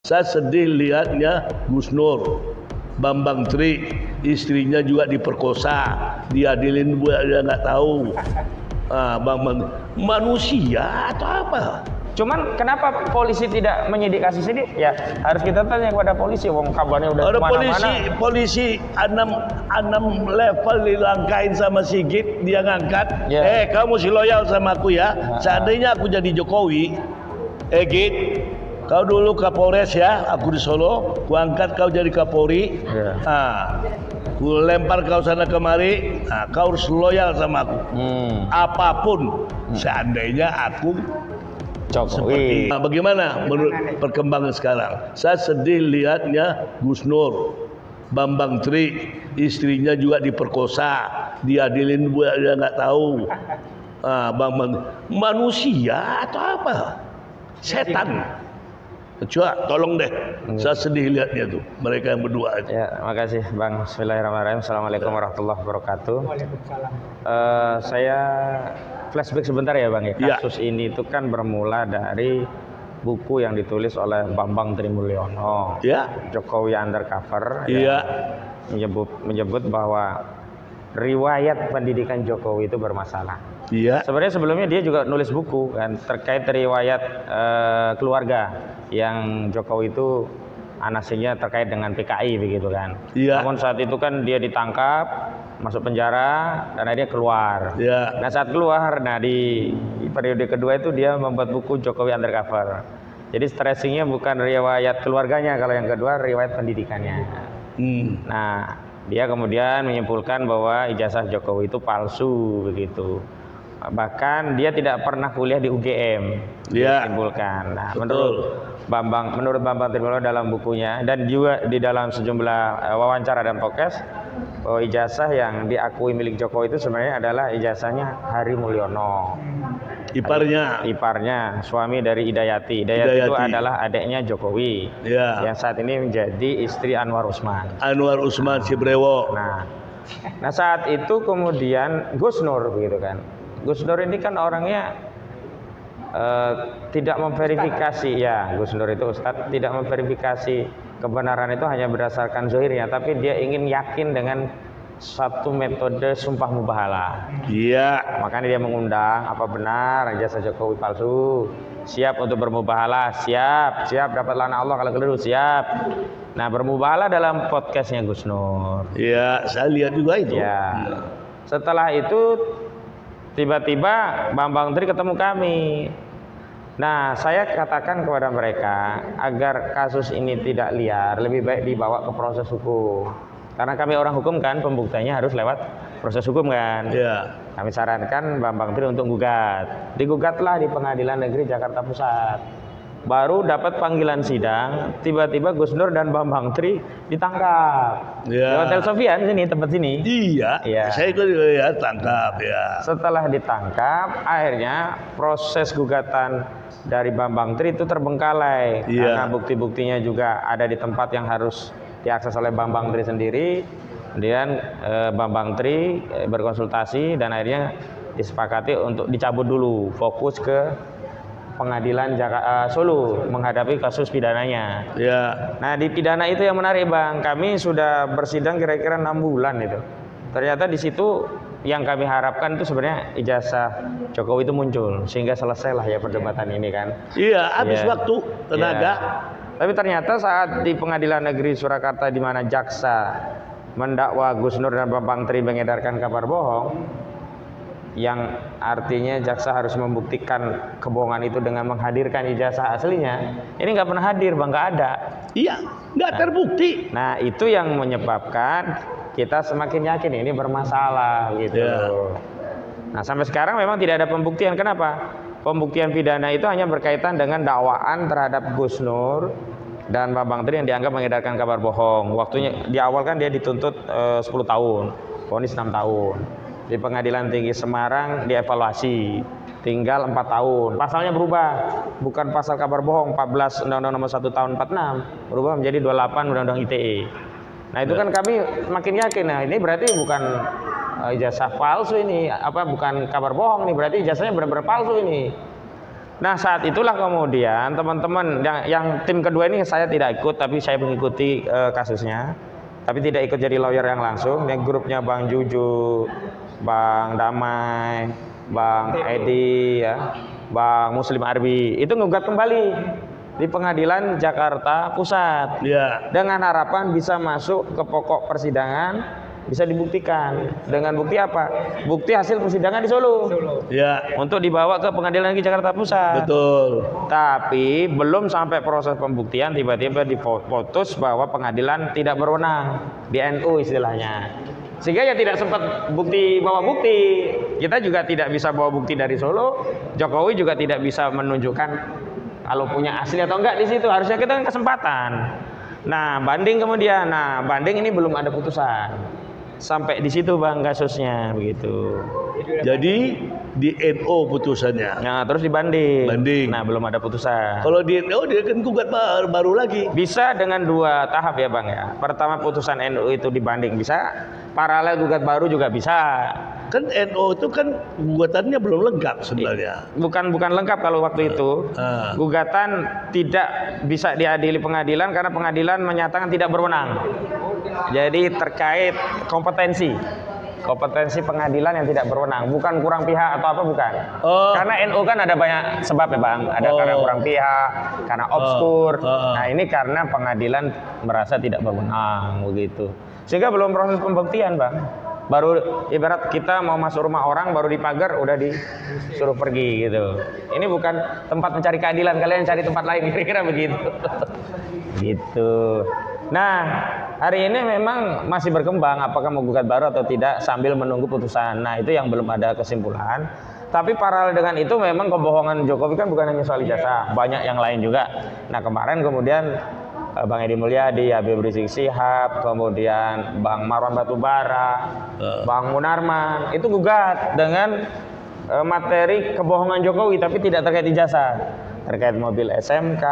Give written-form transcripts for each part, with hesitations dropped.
Saya sedih lihatnya Gus Nur, Bambang Tri, istrinya juga diperkosa, diadilin buat dia nggak tahu. Bambang manusia atau apa? Cuman kenapa polisi tidak menyidik kasus ini? Ya harus kita tanya kepada polisi. Wong kabarnya udah ada kemana-mana. polisi 6 level dilangkain sama Sigit, dia ngangkat. Kamu mesti loyal sama aku ya. Seandainya aku jadi Jokowi, Git, kau dulu Kapolres ya, aku di Solo, ku angkat kau jadi Kapolri. Ku lempar kau sana kemari, kau harus loyal sama aku. Apapun, seandainya aku Jokowi. Bagaimana menurut perkembangan sekarang? Saya sedih lihatnya Gus Nur, Bambang Tri, istrinya juga diperkosa, diadilin buat dia nggak tahu. Bambang manusia atau apa? Setan. Coba tolong deh, saya sedih lihatnya tuh mereka yang berdua itu. Ya, makasih Bang. Bismillahirrahmanirrahim. Assalamualaikum warahmatullahi wabarakatuh. Waalaikumsalam. Saya flashback sebentar ya Bang ya. Kasus ini itu kan bermula dari buku yang ditulis oleh Bambang Trimulyono. Jokowi Undercover. Menyebut bahwa riwayat pendidikan Jokowi itu bermasalah. Sebenarnya sebelumnya dia juga nulis buku kan terkait riwayat keluarga yang Jokowi itu anasinya terkait dengan PKI begitu kan. Namun saat itu kan dia ditangkap, masuk penjara dan akhirnya keluar. Nah saat keluar, di periode kedua itu dia membuat buku Jokowi Undercover. Jadi stressingnya bukan riwayat keluarganya, kalau yang kedua riwayat pendidikannya. Nah dia kemudian menyimpulkan bahwa ijazah Jokowi itu palsu begitu. Bahkan dia tidak pernah kuliah di UGM. Disimpulkan. Nah, menurut Bambang Trimulyono dalam bukunya dan juga di dalam sejumlah wawancara dan podcast, bahwa ijazah yang diakui milik Jokowi itu sebenarnya adalah ijazahnya Hari Mulyono. Iparnya, suami dari Hidayati. Hidayati itu adalah adiknya Jokowi. Yang saat ini menjadi istri Anwar Usman. Cibrewo. Nah saat itu kemudian Gus Nur begitu kan. Gus Nur ini kan orangnya tidak memverifikasi, Gus Nur itu Ustadz, tidak memverifikasi kebenaran itu hanya berdasarkan zahirnya, tapi dia ingin yakin dengan satu metode sumpah mubahalah. Makanya dia mengundang, apa benar ijazah Jokowi palsu? Siap untuk bermubahalah, siap dapat lana Allah kalau keliru, siap. Nah bermubahalah dalam podcastnya Gus Nur. Saya lihat juga itu. Setelah itu tiba-tiba Bambang Tri ketemu kami. Nah, saya katakan kepada mereka agar kasus ini tidak liar, lebih baik dibawa ke proses hukum. Karena kami orang hukum kan, pembuktiannya harus lewat proses hukum kan. Kami sarankan Bambang Tri untuk gugat. Digugatlah di Pengadilan Negeri Jakarta Pusat. Baru dapat panggilan sidang, tiba-tiba Gus Nur dan Bambang Tri ditangkap di Hotel Sofian sini, tempat sini. Saya ikut tangkap Setelah ditangkap, akhirnya proses gugatan dari Bambang Tri itu terbengkalai karena bukti-buktinya juga ada di tempat yang harus diakses oleh Bambang Tri sendiri. Kemudian Bambang Tri berkonsultasi dan akhirnya disepakati untuk dicabut dulu, fokus ke Pengadilan Solo menghadapi kasus pidananya. Nah di pidana itu yang menarik Bang, kami sudah bersidang kira-kira 6 bulan itu. Ternyata di situ yang kami harapkan itu sebenarnya ijazah Jokowi itu muncul sehingga selesailah ya perdebatan ini kan. Habis waktu, tenaga. Tapi ternyata saat di Pengadilan Negeri Surakarta di mana jaksa mendakwa Gus Nur dan Bambang Tri mengedarkan kabar bohong, yang artinya jaksa harus membuktikan kebohongan itu dengan menghadirkan ijazah aslinya. Ini nggak pernah hadir Bang, nggak ada. Nggak terbukti. Nah itu yang menyebabkan kita semakin yakin ini bermasalah gitu. Nah sampai sekarang memang tidak ada pembuktian. Kenapa? Pembuktian pidana itu hanya berkaitan dengan dakwaan terhadap Gus Nur dan Bambang Tri yang dianggap mengedarkan kabar bohong. Waktunya di awal kan dia dituntut 10 tahun, vonis 6 tahun. Di Pengadilan Tinggi Semarang dievaluasi tinggal 4 tahun. Pasalnya berubah, bukan pasal kabar bohong 14 Undang-Undang Nomor 1 Tahun 46, berubah menjadi 28 Undang-Undang ITE. Nah itu kan kami makin yakin, nah ini berarti bukan ijazah palsu ini, bukan kabar bohong nih, berarti ijazahnya benar-benar palsu ini. Nah saat itulah kemudian teman-teman yang tim kedua ini saya tidak ikut, tapi saya mengikuti kasusnya, tapi tidak ikut jadi lawyer yang langsung. Yang grupnya Bang Juju, Bang Damai, Bang Edi, ya, Bang Muslim Arbi, itu ngugat kembali di Pengadilan Jakarta Pusat, dengan harapan bisa masuk ke pokok persidangan, bisa dibuktikan. Dengan bukti apa? Bukti hasil persidangan di Solo. Untuk dibawa ke Pengadilan Negeri Jakarta Pusat. Betul. Tapi belum sampai proses pembuktian tiba-tiba diputus bahwa pengadilan tidak berwenang, di NU istilahnya. Sehingga ya tidak sempat bawa bukti. Kita juga tidak bisa bawa bukti dari Solo. Jokowi juga tidak bisa menunjukkan kalau punya asli atau enggak di situ. Harusnya kita kan kesempatan. Nah, banding kemudian. Nah, banding ini belum ada putusan. Sampai di situ Bang kasusnya begitu. Jadi di NO putusannya. Nah, terus dibanding. Nah, belum ada putusan. Kalau di NO dia kan gugat baru lagi. Bisa dengan dua tahap ya Bang ya. Pertama putusan NO itu dibanding bisa, paralel gugat baru juga bisa. Kan NO itu kan gugatannya belum lengkap sebenarnya. Bukan lengkap kalau waktu itu. Gugatan tidak bisa diadili pengadilan karena pengadilan menyatakan tidak berwenang. Jadi terkait kompetensi pengadilan yang tidak berwenang, bukan kurang pihak atau apa, bukan. Karena NU kan ada banyak sebab ya Bang, ada karena kurang pihak, karena obskur. Nah ini karena pengadilan merasa tidak berwenang begitu, sehingga belum proses pembuktian Bang. Baru ibarat kita mau masuk rumah orang, baru dipagar udah disuruh pergi gitu. Ini bukan tempat mencari keadilan, kalian cari tempat lain, kira-kira begitu. Gitu. Nah, hari ini memang masih berkembang apakah mau gugat baru atau tidak sambil menunggu putusan. Nah, itu yang belum ada kesimpulan. Tapi paralel dengan itu memang kebohongan Jokowi kan bukan hanya soal ijazah, banyak yang lain juga. Nah, kemarin kemudian Bang Edi Mulyadi, Habib Rizik Syihab, kemudian Bang Marwan Batubara, Bang Munarman itu gugat dengan materi kebohongan Jokowi tapi tidak terkait ijazah, terkait mobil SMK,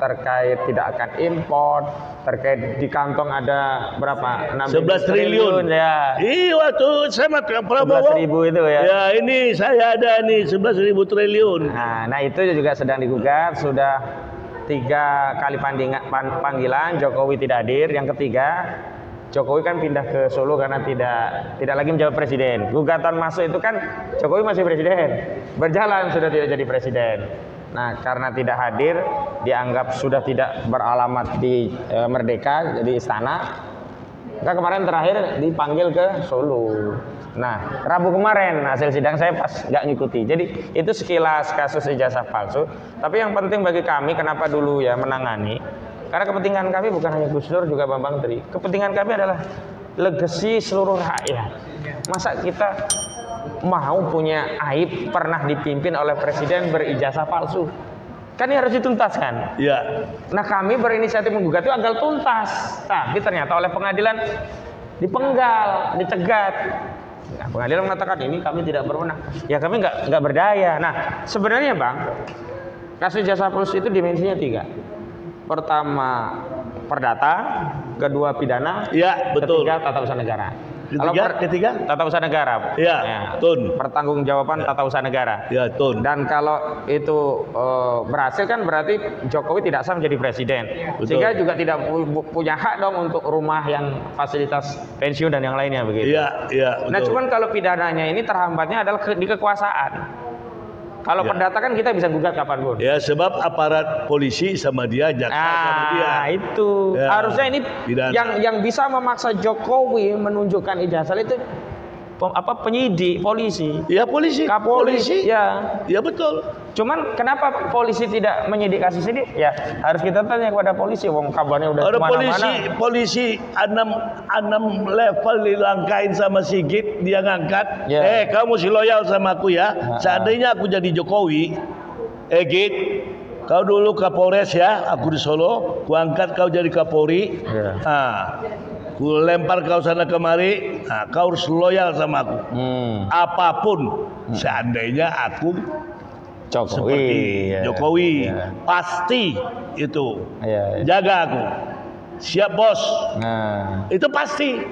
terkait tidak akan import, terkait di kantong ada berapa? 11 triliun ya. Iya waktu saya Prabowo 11.000 itu ya. Ya ini saya ada nih 11.000 triliun. Nah itu juga sedang digugat, sudah 3 kali panggilan, Jokowi tidak hadir. Yang ketiga, Jokowi kan pindah ke Solo karena tidak lagi menjawab presiden. Gugatan masuk itu kan Jokowi masih presiden, berjalan sudah tidak jadi presiden. Nah karena tidak hadir, dianggap sudah tidak beralamat di Merdeka, jadi istana. Maka kemarin terakhir dipanggil ke Solo. Nah, Rabu kemarin hasil sidang saya pas nggak ngikuti. Jadi itu sekilas kasus ijazah palsu. Tapi yang penting bagi kami, kenapa dulu ya menangani? Karena kepentingan kami bukan hanya Gus Dur, juga Bambang Tri. Kepentingan kami adalah legasi seluruh rakyat. Masa kita mau punya aib pernah dipimpin oleh presiden berijazah palsu? Kan ini harus dituntaskan. Iya. Nah kami berinisiatif menggugat itu agar tuntas. Tapi ternyata oleh pengadilan dipenggal, dicegat. Nah, pengadilan mengatakan ini kami tidak berwenang. Ya kami nggak berdaya. Nah sebenarnya Bang, kasus jasa palsu itu dimensinya 3. Pertama perdata, kedua pidana, betul. Ketiga tata usaha negara. Ketiga tata usaha negara. Pertanggungjawaban tata usaha negara. Dan kalau itu berhasil kan berarti Jokowi tidak sah menjadi presiden. Betul. Sehingga juga tidak punya hak dong untuk rumah yang fasilitas pensiun dan yang lainnya begitu. Nah, cuman kalau pidananya ini terhambatnya adalah di kekuasaan. Kalau perdata kan kita bisa gugat kapanpun. Ya sebab aparat polisi sama dia, jaksa sama dia. Itu harusnya ini yang bisa memaksa Jokowi menunjukkan ijazah itu penyidik, polisi. Ya polisi. Kapolri. Ya betul. Cuman kenapa polisi tidak menyidik kasus ini? Ya harus kita tanya kepada polisi. Wong kabarnya udah kemana-mana. Polisi 6 level dilangkain sama Sigit, dia ngangkat. Kamu si loyal sama aku ya. Seandainya aku jadi Jokowi, Git, kau dulu Kapolres ya, aku di Solo, ku angkat kau jadi Kapolri. Ku lempar kau sana kemari. Kau harus loyal sama aku. Apapun, seandainya aku Jokowi, pasti itu jaga aku, siap bos. Itu pasti.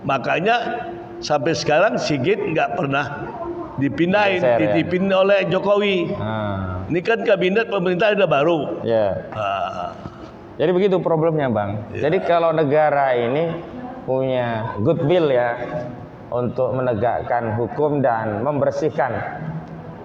Makanya sampai sekarang Sigit nggak pernah dititipin oleh Jokowi. Ini kan kabinet pemerintah udah baru. Ya. Jadi begitu problemnya, Bang. Jadi kalau negara ini punya goodwill ya untuk menegakkan hukum dan membersihkan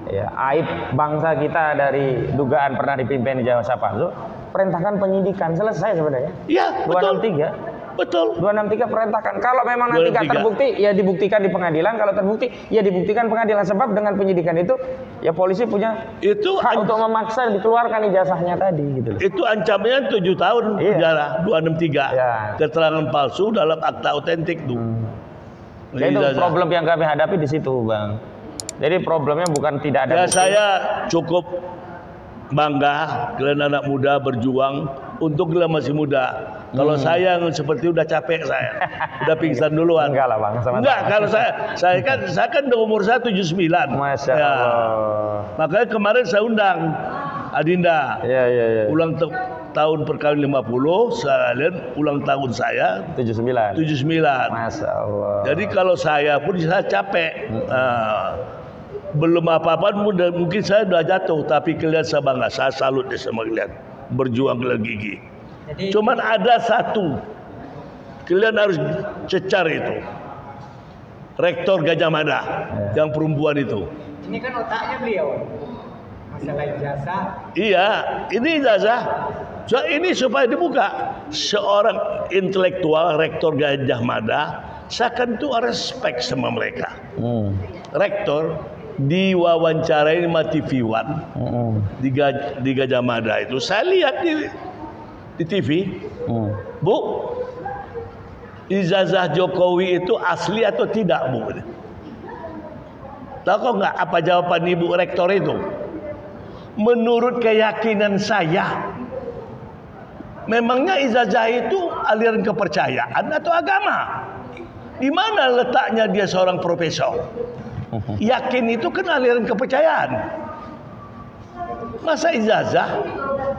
ya aib bangsa kita dari dugaan pernah dipimpin ijazah palsu, perintahkan penyidikan, selesai sebenarnya. Iya, 263. Betul. 263 perintahkan. Kalau memang nanti nggak terbukti, ya dibuktikan di pengadilan. Kalau terbukti, ya dibuktikan pengadilan. Sebab dengan penyidikan itu, ya polisi punya hak untuk memaksa dikeluarkan ijazahnya tadi, gitu loh. Itu ancamannya 7 tahun penjara, 263. Ya. Keterangan palsu dalam akta otentik tuh. Jadi itu problem yang kami hadapi di situ, Bang. Jadi problemnya bukan tidak ada. Ya bukti. Saya cukup bangga kalian anak muda berjuang untuk kalian masih muda. Kalau saya seperti udah capek saya, udah pingsan duluan. Enggak lah, Bang. Enggak, kalau saya kan udah umur saya 79. Masya Allah. Makanya kemarin saya undang Adinda. Iya. Ulang tahun perkawinan 50, sekalian ulang tahun saya 79. Masya Allah. Jadi kalau saya pun saya capek. Belum apa-apa mungkin saya udah jatuh, tapi kalian saya bangga, saya salut deh sama kalian, berjuang dengan gigi. Cuman ada satu kalian harus cecar itu, Rektor Gajah Mada yang perempuan itu. Ini kan otaknya beliau, masalah ijazah. Iya, ini ijazah. So, ini supaya dibuka. Seorang intelektual Rektor Gajah Mada, saya kan tuh respect sama mereka. Rektor diwawancarain sama TV One di Gajah Mada itu, saya lihat di TV, Bu, ijazah Jokowi itu asli atau tidak, Bu? Tahu kok nggak apa jawaban Ibu Rektor itu? Menurut keyakinan saya, memangnya ijazah itu aliran kepercayaan atau agama? Di mana letaknya dia seorang profesor? Yakin itu kan aliran kepercayaan. Masa ijazah?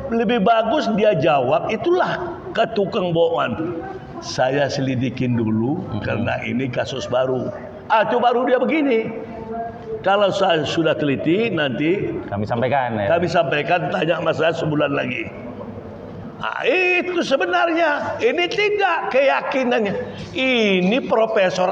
Lebih bagus dia jawab, itulah ke tukang bohongan. Saya selidikin dulu karena ini kasus baru. Itu baru dia begini. Kalau saya sudah teliti nanti kami sampaikan ya. Kami sampaikan, tanya masalah sebulan lagi. Itu sebenarnya, ini tidak keyakinannya. Ini profesor